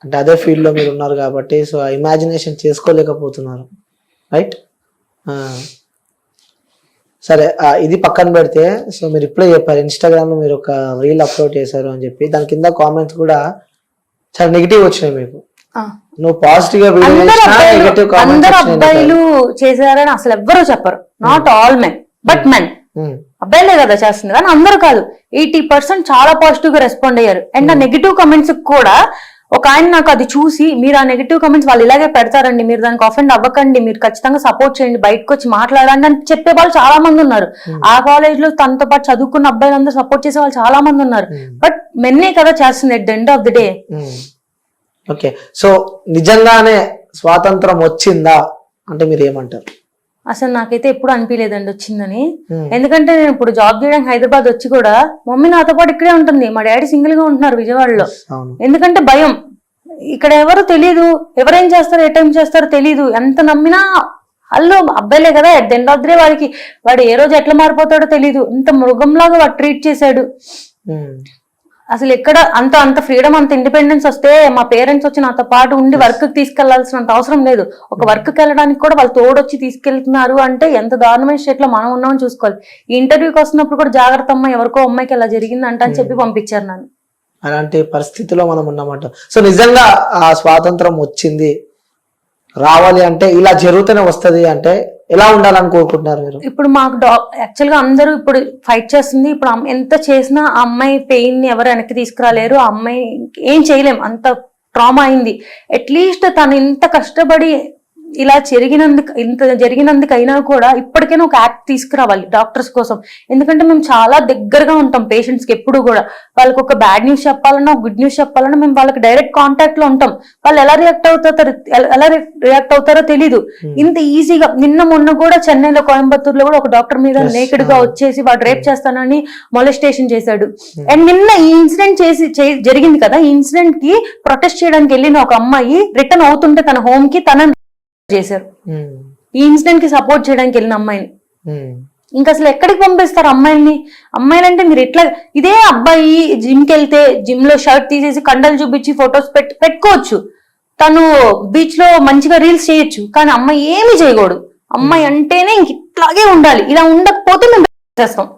అంటే అదే ఫీల్డ్ లో మీరు ఉన్నారు కాబట్టి సో ఆ ఇమాజినేషన్ చేసుకోలేకపోతున్నారు, రైట్? సరే, ఇది పక్కన పెడితే సో మీరు ఇప్పుడే చెప్పారు ఇన్స్టాగ్రామ్ లో మీరు ఒక రీల్ అప్లోడ్ చేశారు అని చెప్పి, దాని కింద కామెంట్స్ కూడా చాలా నెగిటివ్ వచ్చినాయి మీకు. నువ్వు పాజిటివ్ గా నెగిటివ్ అందరు అబ్బాయిలు చేశారని అసలు ఎవ్వరూ చెప్పరు. Not all men but men. అబ్బాయిలే కదా చేస్తుంది కానీ అందరూ కాదు. 80% చాలా పాజిటివ్ గా రెస్పాండ్ అయ్యారు. అండ్ ఆ నెగిటివ్ కమెంట్స్ కూడా ఒక ఆయన నాకు అది చూసి, మీరు ఆ నెగిటివ్ కమెంట్స్ వాళ్ళు ఇలాగే పెడతారండి, మీరు దానికి అఫెండ్ అవ్వకండి, మీరు ఖచ్చితంగా సపోర్ట్ చేయండి, బయటకు వచ్చి మాట్లాడండి అని చెప్పే వాళ్ళు చాలా మంది ఉన్నారు. ఆ కాలేజ్ లో తనతో పాటు చదువుకున్న అబ్బాయిలందరూ సపోర్ట్ చేసే వాళ్ళు చాలా మంది ఉన్నారు. బట్ మెన్నే కదా చేస్తుంది at the end of the day. Okay, so నిజంగానే స్వాతంత్రం వచ్చిందా అంటే మీరు ఏమంటారు? అసలు నాకైతే ఎప్పుడు అనిపించలేదండి వచ్చిందని. ఎందుకంటే నేను ఇప్పుడు జాబ్ చేయడానికి హైదరాబాద్ వచ్చి కూడా మమ్మీ నాతో పాటు ఇక్కడే ఉంటుంది, మా డాడీ సింగిల్ గా ఉంటున్నారు విజయవాడలో. ఎందుకంటే భయం, ఇక్కడ ఎవరు తెలీదు, ఎవరేం చేస్తారో ఏ టైం చేస్తారో తెలీదు. ఎంత నమ్మినా వాళ్ళు అబ్బాయిలే కదా, at the end of the day వాడు ఏ రోజు ఎట్లా మారిపోతాడో తెలీదు. ఇంత మృగంలాగా వాడు ట్రీట్ చేశాడు. అసలు ఎక్కడ అంత ఫ్రీడమ్, అంత ఇండిపెండెన్స్ వస్తే మా పేరెంట్స్ వచ్చి నాతో పాటు ఉండి వర్క్ తీసుకెళ్లాల్సినంత అవసరం లేదు. ఒక వర్క్ వెళ్ళడానికి కూడా వాళ్ళు తోడొచ్చి తీసుకెళ్తున్నారు అంటే ఎంత దారుణమైన స్టేట్ లో మనం ఉన్నామని చూసుకోవాలి. ఈ ఇంటర్వ్యూకి వస్తున్నప్పుడు కూడా జాగ్రత్త అమ్మ, ఎవరికో అమ్మాయికి ఎలా జరిగిందంట అని చెప్పి పంపించారు నన్ను. అలాంటి పరిస్థితిలో మనం ఉన్నామంట. సో నిజంగా ఆ స్వాతంత్రం వచ్చింది, రావాలి అంటే ఇలా జరుగుతూనే వస్తది అంటే ఎలా ఉండాలని కోరుకుంటున్నారు మీరు? ఇప్పుడు మాకు యాక్చువల్ గా అందరూ ఇప్పుడు ఫైట్ చేస్తుంది. ఇప్పుడు ఎంత చేసినా ఆ అమ్మాయి పెయిన్ ని ఎవరు వెనక్కి తీసుకురాలేరు. ఆ అమ్మాయి ఏం చేయలేం, అంత ట్రామా అయింది. అట్లీస్ట్ తను ఇంత కష్టపడి ఇలా జరిగినందుకైనా కూడా ఇప్పటికైనా ఒక యాక్ట్ తీసుకురావాలి డాక్టర్స్ కోసం. ఎందుకంటే మేము చాలా దగ్గరగా ఉంటాం పేషెంట్స్ కి. ఎప్పుడు కూడా వాళ్ళకి ఒక బ్యాడ్ న్యూస్ చెప్పాలన్నా, గుడ్ న్యూస్ చెప్పాలన్నా మేము వాళ్ళకి డైరెక్ట్ కాంటాక్ట్ లో ఉంటాం. వాళ్ళు ఎలా రియాక్ట్ అవుతారో తెలీదు. ఇంత ఈజీగా నిన్న మొన్న కూడా చెన్నైలో, కోయంబత్తూరులో కూడా ఒక డాక్టర్ మీద నేకెడ్ గా వచ్చేసి వాడు రేప్ చేస్తానని మొలెస్టేషన్ చేశాడు. అండ్ నిన్న ఈ ఇన్సిడెంట్ జరిగింది కదా, ఈ ఇన్సిడెంట్ కి ప్రొటెస్ట్ చేయడానికి వెళ్ళిన ఒక అమ్మాయి రిటర్న్ అవుతుంటే తన హోమ్ కి తన చేశారు. ఈ ఇన్సిడెంట్ కి సపోర్ట్ చేయడానికి వెళ్ళిన అమ్మాయిని ఇంకా అసలు ఎక్కడికి పంపిస్తారు అమ్మాయిల్ని? అమ్మాయిలంటే మీరు ఎట్లా, ఇదే అబ్బాయి జిమ్ కి వెళ్తే జిమ్ లో షర్ట్ తీసేసి కండలు చూపించి ఫొటోస్ పెట్టుకోవచ్చు, తను బీచ్ లో మంచిగా రీల్స్ చేయొచ్చు. కానీ అమ్మాయి ఏమి చేయకూడదు. అమ్మాయి అంటేనే ఇంక ఇట్లాగే ఉండాలి. ఇలా ఉండకపోతే మేము చేస్తాం.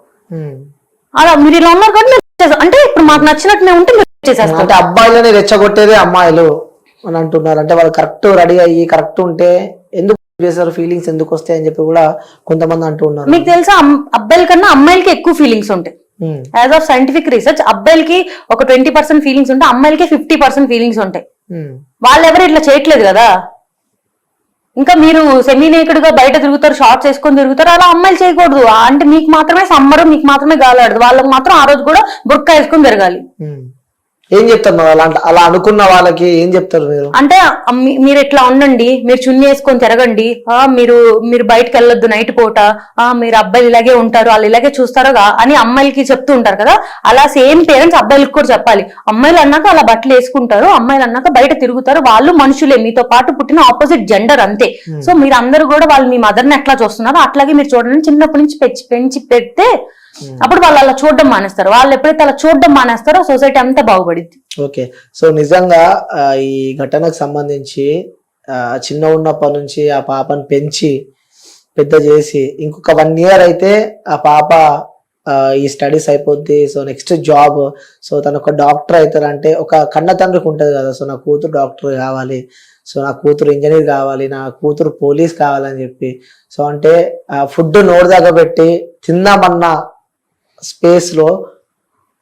అలా మీరు ఇలా ఉన్నారు కాబట్టి మేము చేస్తాం. అంటే ఇప్పుడు మాకు నచ్చినట్టు ఉంటే మేము చేసేస్తాం. అంటే అబ్బాయిలని రెచ్చగొట్టేదే అమ్మాయిలు అని అంటున్నారు. అంటే వాళ్ళు కరెక్ట్ రెడీ అయ్యి కరెక్ట్ ఉంటే ఎందుకు చేశారు, ఫీలింగ్స్ ఎందుకు వస్తాయి అని చెప్పి కూడా కొంతమంది అంటూ ఉన్నారు. మీకు తెలుసా, అబ్బాయిల కన్నా అమ్మాయిలకి ఎక్కువ ఫీలింగ్స్ ఉంటాయి. యాజ్ ఆఫ్ సైంటిఫిక్ రీసెర్చ్ అబ్బాయిలకి ఒక 20% ఫీలింగ్స్ ఉంటాయి, అమ్మాయిలకి 50% ఫీలింగ్స్ ఉంటాయి. వాళ్ళు ఎవరు ఇట్లా చేయట్లేదు కదా. ఇంకా మీరు సెమీ నేకెడ్ గా బయట తిరుగుతారు, షార్ట్స్ వేసుకొని తిరుగుతారు. అలా అమ్మాయిలు చేయకూడదు. అంటే మీకు మాత్రమే సమ్మరు, మీకు మాత్రమే గాలాడదు. వాళ్ళకి మాత్రం ఆ రోజు కూడా బుర్కా వేసుకొని తిరగాలి. ఏం చెప్తారు అలా అనుకున్న వాళ్ళకి? ఏం చెప్తారు మీరు? అంటే మీరు ఇట్లా ఉండండి, మీరు చున్నీ వేసుకొని తిరగండి, మీరు బయటకు వెళ్ళొద్దు నైట్ పూట, మీరు అబ్బాయిలు ఇలాగే ఉంటారు, వాళ్ళు ఇలాగే చూస్తారో అని అమ్మాయిలకి చెప్తూ ఉంటారు కదా. అలా సేమ్ పేరెంట్స్ అబ్బాయిలకు కూడా చెప్పాలి. అమ్మాయిలు అన్నాక అలా బట్టలు వేసుకుంటారు, అమ్మాయిలు అన్నాక బయట తిరుగుతారు, వాళ్ళు మనుషులే, మీతో పాటు పుట్టిన ఆపోజిట్ జెండర్ అంతే. సో మీరు అందరూ కూడా వాళ్ళు మీ మదర్ని ఎట్లా చూస్తున్నారో అట్లాగే మీరు చూడండి. చిన్నప్పటి నుంచి పెంచి పెడితే అప్పుడు వాళ్ళు అలా చూడడం మానేస్తారు. వాళ్ళు ఎప్పుడైతే అలా చూడడం మానేస్తారో సొసైటీ అంతా బాగుపడింది. ఓకే, సో నిజంగా ఈ ఘటనకు సంబంధించి చిన్న ఉన్నప్పటి నుంచి ఆ పాపను పెంచి పెద్ద చేసి ఇంకొక 1 year అయితే ఆ పాప ఈ స్టడీస్ అయిపోద్ది. సో నెక్స్ట్ జాబ్, సో తను ఒక డాక్టర్ అవుతారంటే ఒక కన్న తండ్రికి ఉంటుంది కదా, సో నా కూతురు డాక్టర్ కావాలి, సో నా కూతురు ఇంజనీర్ కావాలి, నా కూతురు పోలీస్ కావాలని చెప్పి. సో అంటే ఫుడ్ నోరు దాకా పెట్టి తిందామన్న స్పేస్ లో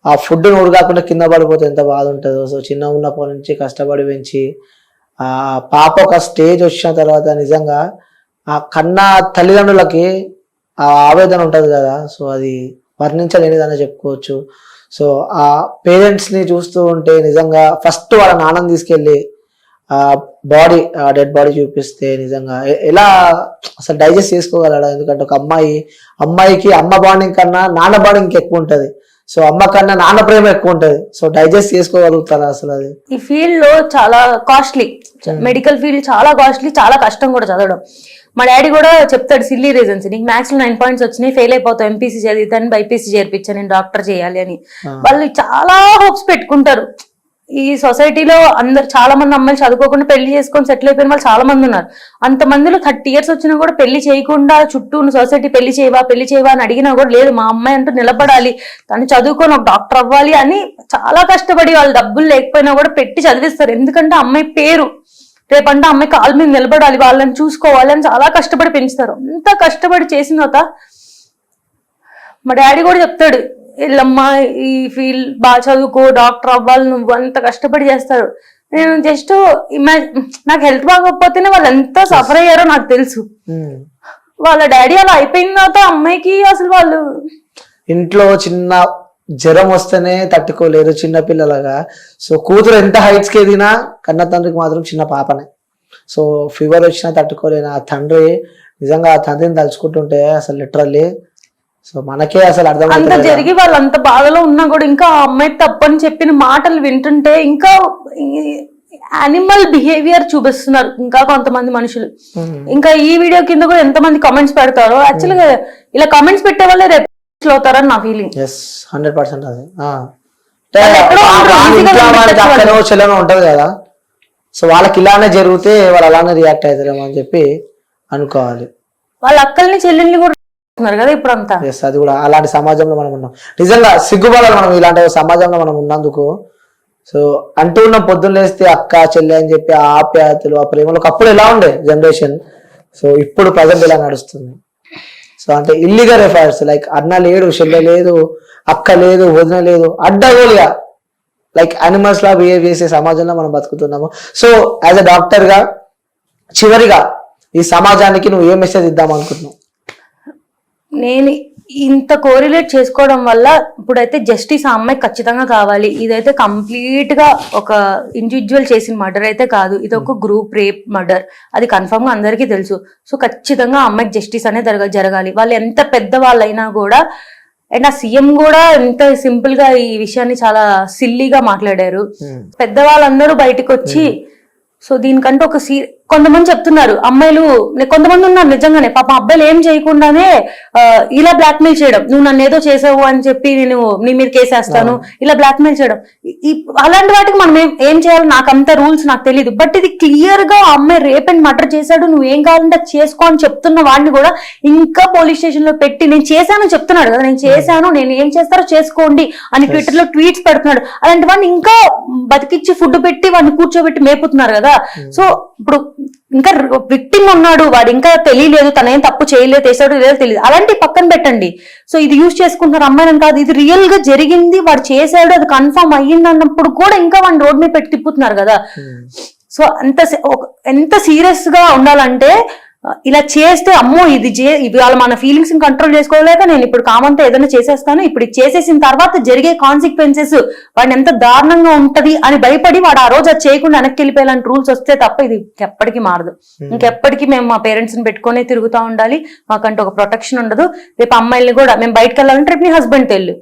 ఆ ఫుడ్ నోరు కాకుండా కింద పడిపోతే ఎంత బాధ ఉంటుందో. సో చిన్న ఉన్నప్పటి నుంచి కష్టపడి పెంచి ఆ పాప ఒక స్టేజ్ వచ్చిన తర్వాత నిజంగా ఆ కన్నా తల్లిదండ్రులకి ఆ ఆవేదన ఉంటుంది కదా, సో అది వర్ణించలేనిదని చెప్పుకోవచ్చు. సో ఆ పేరెంట్స్ ని చూస్తూ ఉంటే నిజంగా ఫస్ట్ వాళ్ళ నాన్నని తీసుకెళ్ళి బాడీ, డెడ్ బాడీ చూపిస్తే నిజంగా ఎలా అసలు డైజెస్ట్ చేసుకోగలడా? ఎందుకంటే ఒక అమ్మాయికి అమ్మ బాండింగ్ కన్నా నాన్న బాండింగ్ ఎక్కువ ఉంటది. సో అమ్మ కన్నా నాన్న ప్రేమ ఎక్కువ ఉంటది. సో డైజెస్ట్ చేసుకోగలుగుతారా అసలు? అది ఈ ఫీల్డ్ లో చాలా కాస్ట్లీ, మెడికల్ ఫీల్డ్ చాలా కాస్ట్లీ, చాలా కష్టం కూడా చదవడం. మా డాడీ కూడా చెప్తాడు సిల్లీ రీజన్స్, నీకు మ్యాథ్స్ లో 9 points వచ్చినాయి, ఫెయిల్ అయిపోతావు, ఎంపీసీ చదివితాను బైపీసీ చేర్పించాను, నేను డాక్టర్ చేయాలి అని. వాళ్ళు చాలా హోప్స్ పెట్టుకుంటారు. ఈ సొసైటీలో అందరు చాలా మంది అమ్మాయిలు చదువుకోకుండా పెళ్లి చేసుకొని సెటిల్ అయిపోయిన వాళ్ళు చాలా మంది ఉన్నారు. అంతమందిలో 30 years వచ్చినా కూడా పెళ్లి చేయకుండా చుట్టూ ఉన్న సొసైటీ పెళ్లి చేయవా అని అడిగినా కూడా లేదు, మా అమ్మాయి అంటూ నిలబడాలి, తను చదువుకొని ఒక డాక్టర్ అవ్వాలి అని చాలా కష్టపడి వాళ్ళు డబ్బులు లేకపోయినా కూడా పెట్టి చదివిస్తారు. ఎందుకంటే అమ్మాయి పేరు, రేపంటే అమ్మాయి కాళ్ళ మీద నిలబడాలి, వాళ్ళని చూసుకోవాలి అని చాలా కష్టపడి పెంచుతారు. అంత కష్టపడి చేసిన తర్వాత మా డాడీ కూడా చెప్తాడు, వీళ్ళమ్మ ఈ ఫీల్డ్ బాగా చదువుకో, డాక్టర్ అవ్వాలి, నువ్వు అంత కష్టపడి చేస్తారు. నేను జస్ట్ నాకు హెల్త్ బాగోకపోతేనే వాళ్ళు ఎంత సఫర్ అయ్యారో నాకు తెలుసు. వాళ్ళ డాడీ అలా అయిపోయిన తర్వాత అమ్మాయికి అసలు వాళ్ళు ఇంట్లో చిన్న జ్వరం వస్తేనే తట్టుకోలేరు చిన్న పిల్లలుగా. సో కూతురు ఎంత హైట్స్ కి ఎదిగినా కన్న తండ్రికి మాత్రం చిన్న పాపనే. సో ఫీవర్ వచ్చినా తట్టుకోలేను ఆ తండ్రి. నిజంగా ఆ తండ్రిని తలుచుకుంటుంటే అసలు లిటరల్లీ సో మనకే అసలు అర్థం అంత జరిగి వాళ్ళు అంత బాధలో ఉన్నా కూడా ఇంకా ఆ అమ్మాయి తప్పని చెప్పిన మాటలు వింటుంటే ఇంకా యానిమల్ బిహేవియర్ చూపిస్తున్నారు ఇంకా కొంతమంది మనుషులు. ఇంకా ఈ వీడియో కింద కూడా ఎంతమంది కామెంట్స్ పెడతారో, యాక్చువల్గా ఇలా కామెంట్స్ పెట్టే వాళ్ళే రేపు అవుతారని నా ఫీలింగ్. 100% అది అక్కడో చెల్లెనో ఉంటది కదా, సో వాళ్ళకి ఇలానే జరిగితే వాళ్ళు అలానే రియాక్ట్ అవుతారేమో అని చెప్పి అనుకోవాలి. వాళ్ళ అక్కల్ని చెల్లెల్ని కూడా కదా ఇప్పుడు అంతా. అది కూడా అలాంటి సమాజంలో మనం ఉన్నాం. నిజంగా సిగ్గుపడాలి మనం ఇలాంటి సమాజంలో మనం ఉన్నందుకు. సో అంటూ ఉన్న పొద్దున్న లేస్తే అక్క చెల్లె అని చెప్పి ఆ ఆప్యాయతలు ఆ ప్రేమలు అప్పుడు ఎలా ఉండే జనరేషన్, సో ఇప్పుడు ప్రజెంట్ ఇలా నడుస్తుంది. సో అంటే ఇల్లీగల్ ఎఫైర్స్ లైక్ అన్న లేడు, చెల్లె లేదు, అక్క లేదు, వదిన లేదు, అడ్డగోలుగా లైక్ యానిమల్స్ లా బిహేవ్ చేసే సమాజంలో మనం బతుకుతున్నాము. సో యాజ్ అ డాక్టర్ గా చివరిగా ఈ సమాజానికి నువ్వు ఏ మెసేజ్ ఇద్దాం అనుకుంటున్నావు? నేను ఇంత కోరిలేట్ చేసుకోవడం వల్ల ఇప్పుడైతే జస్టిస్ ఆ అమ్మాయి ఖచ్చితంగా కావాలి. ఇదైతే కంప్లీట్ గా ఒక ఇండివిజువల్ చేసిన మర్డర్ అయితే కాదు, ఇది ఒక గ్రూప్ రేప్ మర్డర్, అది కన్ఫర్మ్ గా అందరికీ తెలుసు. సో ఖచ్చితంగా ఆ అమ్మాయికి జస్టిస్ అనేది జరగాలి. వాళ్ళు ఎంత పెద్ద వాళ్ళైనా కూడా. అండ్ ఆ సీఎం కూడా ఎంత సింపుల్ గా ఈ విషయాన్ని చాలా సిల్లీగా మాట్లాడారు. పెద్దవాళ్ళందరూ బయటకు వచ్చి సో దీనికంటే ఒక కొంతమంది చెప్తున్నారు అమ్మాయిలు, కొంతమంది ఉన్నారు నిజంగానే పాపం అబ్బాయిలు ఏం చేయకుండానే ఇలా బ్లాక్మెయిల్ చేయడం, నువ్వు నన్ను ఏదో చేసావు అని చెప్పి నేను నీ మీద కేసేస్తాను, ఇలా బ్లాక్మెయిల్ చేయడం. అలాంటి వాటికి మనం ఏం చేయాలి, నాకు అంత రూల్స్ నాకు తెలియదు. బట్ ఇది క్లియర్ గా అమ్మాయి రేప్ అండ్ మర్డర్ చేశాడు, నువ్వు ఏం కావాలంటే చేసుకో అని చెప్తున్న వాడిని కూడా ఇంకా పోలీస్ స్టేషన్ లో పెట్టి నేను చేశాను చెప్తున్నాడు కదా, నేను చేశాను, నేను ఏం చేస్తారో చేసుకోండి అని ట్విట్టర్ లో ట్వీట్స్ పెడుతున్నాడు. అలాంటి వాడిని ఇంకా బతికిచ్చి ఫుడ్ పెట్టి వాడిని కూర్చోబెట్టి మేపుతున్నారు కదా. సో ఇప్పుడు ఇంకా విక్టిమ్ ఉన్నాడు, వాడు ఇంకా తెలియలేదు, తనేం తప్పు చేయలేదు, చేశాడు లేదో తెలియదు, అలాంటి పక్కన పెట్టండి. సో ఇది యూజ్ చేసుకుంటున్నారు అమ్మాయిని కాదు, ఇది రియల్ గా జరిగింది, వాడు చేశాడు, అది కన్ఫర్మ్ అయ్యింది అన్నప్పుడు కూడా ఇంకా వాడిని రోడ్ మీద పెట్టి తిప్పుతున్నారు కదా. సో ఎంత సీరియస్ గా ఉండాలంటే ఇలా చేస్తే అమ్మో ఇది ఇవాళ మన ఫీలింగ్స్ కంట్రోల్ చేసుకోలేక నేను ఇప్పుడు కామంతో ఏదైనా చేసేస్తాను, ఇప్పుడు చేసేసిన తర్వాత జరిగే కాన్సిక్వెన్సెస్ వాడిని ఎంత దారుణంగా ఉంటది అని భయపడి వాడు ఆ రోజు అది చేయకుండా వెనక్కి వెళ్ళిపోయేలాంటి రూల్స్ వస్తే తప్ప ఇది ఎప్పటికీ మారదు. ఇంకెప్పటికీ మేము మా పేరెంట్స్ ని పెట్టుకునే తిరుగుతూ ఉండాలి, మాకంటే ఒక ప్రొటెక్షన్ ఉండదు. రేపు అమ్మాయిల్ని కూడా మేము బయటకు వెళ్ళాలంటే రేపు నీ హస్బెండ్ వెళ్ళు,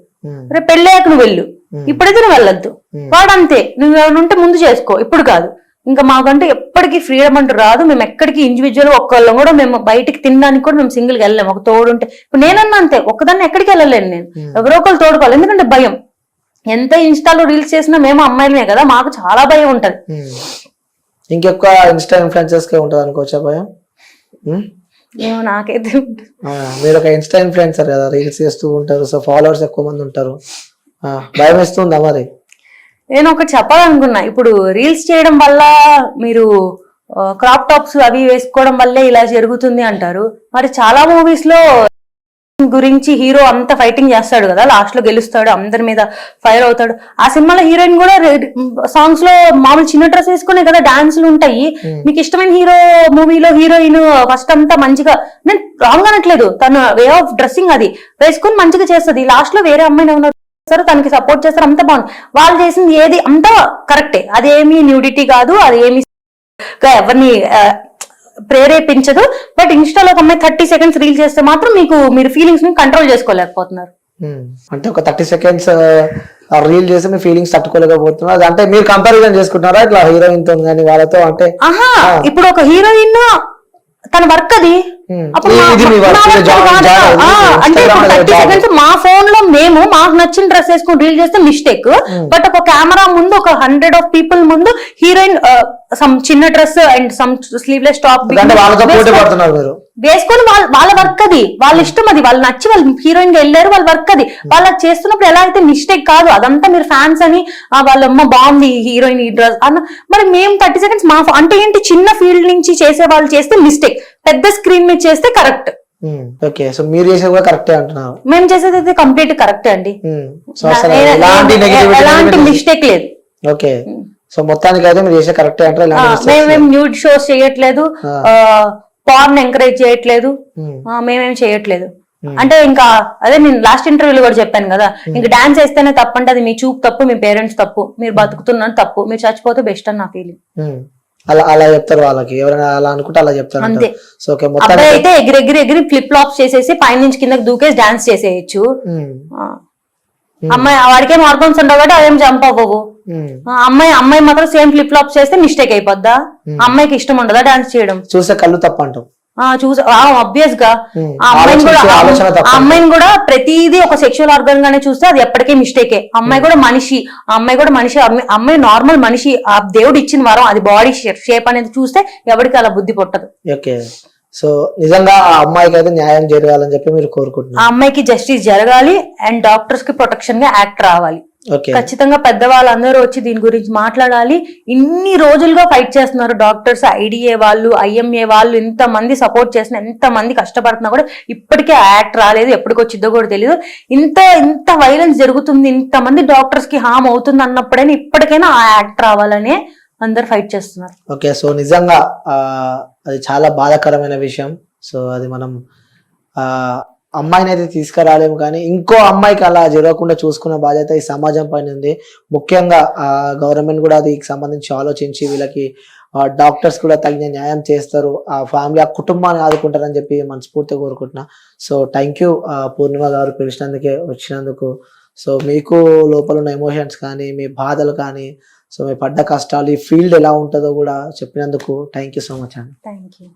రేపు పెళ్ళాక నువ్వు వెళ్ళు, ఇప్పుడైతే నువ్వు వెళ్ళొద్దు, వాడంతే నువ్వు ఏమైనా ఉంటే ముందు చేసుకో, ఇప్పుడు కాదు. ఇంకా మాకంటే ఎప్పటికీ ఫ్రీడమ్ అంటూ రాదు. మేము ఎక్కడికి ఇండివిజువల్ ఒక్కళ్ళం కూడా మేము బయటికి తినడానికి కూడా మేము సింగిల్గా వెళ్ళలేము, ఒక తోడు ఉంటే. ఇప్పుడు నేనన్నా అంతే, ఒక్కదాన్ని ఎక్కడికి వెళ్ళలేను నేను, ఎవరో ఒకళ్ళు తోడుకోవాలి. ఎందుకంటే భయం, ఎంత ఇన్స్టాలో రీల్స్ చేసినా మేము అమ్మాయిలమే కదా, మాకు చాలా భయం ఉంటది. ఇంకెక్కువ ఇన్స్టా ఇన్ఫ్లుయెన్సర్స్ కే ఉంటది అనుకోవచ్చా భయం? ఏమో నాకైతే మీరు ఒక ఇన్స్టా ఇన్ఫ్లుయెన్సర్ కదా, రీల్స్ చేస్తూ ఉంటారు, సో ఫాలోవర్స్ ఎక్కువ మంది ఉంటారు, భయం వేస్తుందా మరి? నేను ఒకటి చెప్పాలనుకున్నా, ఇప్పుడు రీల్స్ చేయడం వల్ల మీరు క్రాప్ టాప్స్ అవి వేసుకోవడం వల్లే ఇలా జరుగుతుంది అంటారు. మరి చాలా మూవీస్ లో గురించి హీరో అంత ఫైటింగ్ చేస్తాడు కదా, లాస్ట్ లో గెలుస్తాడు, అందరి మీద ఫైర్ అవుతాడు. ఆ సినిమాలో హీరోయిన్ కూడా సాంగ్స్ లో మామూలు చిన్న డ్రెస్ వేసుకునే కదా డాన్సులు ఉంటాయి. మీకు ఇష్టమైన హీరో మూవీలో హీరోయిన్ ఫస్ట్ అంతా మంచిగా, నేను రాంగ్ అనట్లేదు, తన వే ఆఫ్ డ్రెస్సింగ్ అది వేసుకుని మంచిగా చేస్తుంది, లాస్ట్ లో వేరే అమ్మాయిని ఏమన్నా తనకి సపోర్ట్ చేస్తారు, అంత బాగుంది. వాళ్ళు చేసింది ఏది అంతా కరెక్టే, అదేమి న్యూడిటీ కాదు, అది ఏమి ఎవరిని ప్రేరేపించదు. బట్ ఇన్స్టాలో ఒక అమ్మాయి 30 seconds రీల్ చేస్తే మాత్రం మీరు ఫీలింగ్స్ ని కంట్రోల్ చేసుకోలేకపోతున్నారు. అంటే ఒక 30 seconds రీల్ చేసి మీ ఫీలింగ్స్ తట్టుకోలేకపోతున్నారు అంటే మీరు కంపారిజన్ చేసుకుంటున్నారా ఇట్లా హీరోయిన్ తో కానీ వాళ్ళతో? అంటే ఇప్పుడు ఒక హీరోయిన్ తన వర్క్ అది. అప్పుడు ఇది మీ work, నా work job, కాదు. job, అంటే Instagram ఇప్పుడు అనేది 30 job. seconds మా ఫోన్ లో మేము మాకు నచ్చిన డ్రెస్ వేసుకుని రీల్ చేస్తే మిస్టేక్. బట్ ఒక కెమెరా ముందు ఒక 100 of people ముందు హీరోయిన్ సమ్ చిన్న dress and some sleeveless top అంటే వాళ్ళతో పోటీ పడుతున్నారు మీరు. వేసుకొని వాళ్ళ వర్క్ అది, వాళ్ళ ఇష్టం అది, వాళ్ళు నచ్చి వాళ్ళు హీరోయిన్ గా వెళ్ళారు, వాళ్ళ వర్క్ అది. వాళ్ళు అది చేస్తున్నప్పుడు ఎలా అయితే మిస్టేక్ కాదు, అదంతా మీరు ఫ్యాన్స్ అని వాళ్ళ అమ్మ బాగుంది హీరోయిన్ ఈ డ్రెస్ అన్న. మరి మేము 30 seconds మా అంటే ఏంటి, చిన్న ఫీల్డ్ నుంచి చేసే వాళ్ళు చేస్తే మిస్టేక్, పెద్ద స్క్రీన్ మీద చేస్తే కరెక్ట్. ఓకే, సో మీరు చేసేది కూడా కరెక్టే అంటున్నారు. మేము చేసేది అయితే కంప్లీట్ కరెక్టే అండి, సో అసలు ఎలాంటి negativity ఎలాంటి అనేది మిస్టేక్ లేదు. ఓకే, సో మొత్తానికి అయితే మీరు చేసే కరెక్టే అంటారు. మేమేం న్యూడ్ షోస్ చేయట్లేదు, పార్న్ ఎంకరేజ్ చేయట్లేదు, మేమేం చేయట్లేదు. అంటే ఇంకా అదే నేను లాస్ట్ ఇంటర్వ్యూలో కూడా చెప్పాను కదా, ఇంకా డాన్స్ వేస్తేనే తప్పంటే అది మీ చూపు తప్పు, మీ పేరెంట్స్ తప్పు, మీరు బతుకుతున్నారు తప్పు, మీరు చచ్చిపోతే బెస్ట్ అని నా ఫీలింగ్. అలా చెప్తారు వాళ్ళకి, ఎవరైనా అలా అనుకుంటే అలా చెప్తారు అంతే. సో ఓకే, అబ్బాయి అయితే ఎగిరి ఫ్లిప్ ఫ్లాప్స్ చేసేసి పైన నుంచి కిందకి దూకేసి డాన్స్ చేసేయచ్చు. అమ్మాయి వాడికేం హార్మోన్స్ ఉండవు కాబట్టి అదేం జంప్ అవ్వవు. అమ్మాయి మాత్రం సేమ్ ఫ్లిప్ ఫ్లాప్స్ చేస్తే మిస్టేక్ అయిపోద్దా? అమ్మాయికి ఇష్టం ఉండదా డాన్స్ చేయడం? చూసే కళ్ళు తప్ప అంటాం. ఆబ్వియస్ గా ఆ అమ్మాయిని కూడా ప్రతిదీ ఒక సెక్షువల్ ఆర్గన్ గానే చూస్తే అది ఎప్పటికీ మిస్టేకే. అమ్మాయి కూడా మనిషి, అమ్మాయి నార్మల్ మనిషి, ఆ దేవుడు ఇచ్చిన వరం, అది బాడీ షేప్ అనేది చూస్తే ఎవరికి అలా బుద్ధి పుట్టదు. ఓకే, సో నిజంగా ఆ అమ్మాయికి అయితే న్యాయం జరగాలని చెప్పి మీరు కోరుకుంటున్నారు. ఆ అమ్మాయికి జస్టిస్ జరగాలి అండ్ డాక్టర్స్ కి ప్రొటెక్షన్ గా యాక్ట్ రావాలి. ఖచ్చితంగా పెద్దవాళ్ళందరూ వచ్చి దీని గురించి మాట్లాడాలి. ఇన్ని రోజులుగా ఫైట్ చేస్తున్నారు డాక్టర్స్, ఐడిఏ వాళ్ళు, ఐఎంఏ వాళ్ళు, ఇంత మంది సపోర్ట్ చేసిన, ఎంత మంది కష్టపడుతున్నా కూడా ఇప్పటికే యాక్ట్ రాలేదు. ఎప్పటికి వచ్చిందో కూడా తెలియదు. ఇంత వైలెన్స్ జరుగుతుంది, ఇంత మంది డాక్టర్స్ కి హామ్ అవుతుంది అన్నప్పుడైనా ఇప్పటికైనా ఆ యాక్ట్ రావాలనే అందరు ఫైట్ చేస్తున్నారు. ఓకే, సో నిజంగా అది చాలా బాధాకరమైన విషయం. సో అది మనం అమ్మాయిని అయితే తీసుకురాలేము, కానీ ఇంకో అమ్మాయికి అలా జరగకుండా చూసుకునే బాధ్యత ఈ సమాజం పైన ఉంది. ముఖ్యంగా గవర్నమెంట్ కూడా దీనికి సంబంధించి ఆలోచించి వీళ్ళకి డాక్టర్స్ కూడా తగిన న్యాయం చేస్తారు, ఆ ఫ్యామిలీ ఆ కుటుంబాన్ని ఆదుకుంటారని చెప్పి మనస్ఫూర్తిగా కోరుకుంటున్నా. సో థ్యాంక్ యూ పూర్ణిమ గారు వచ్చినందుకు. సో మీకు లోపల ఉన్న ఎమోషన్స్ కానీ, మీ బాధలు కానీ, సో మీ పడ్డ కష్టాలు, ఈ ఫీల్డ్ ఎలా ఉంటుందో కూడా చెప్పినందుకు థ్యాంక్ యూ సో మచ్ అండి. Thank you.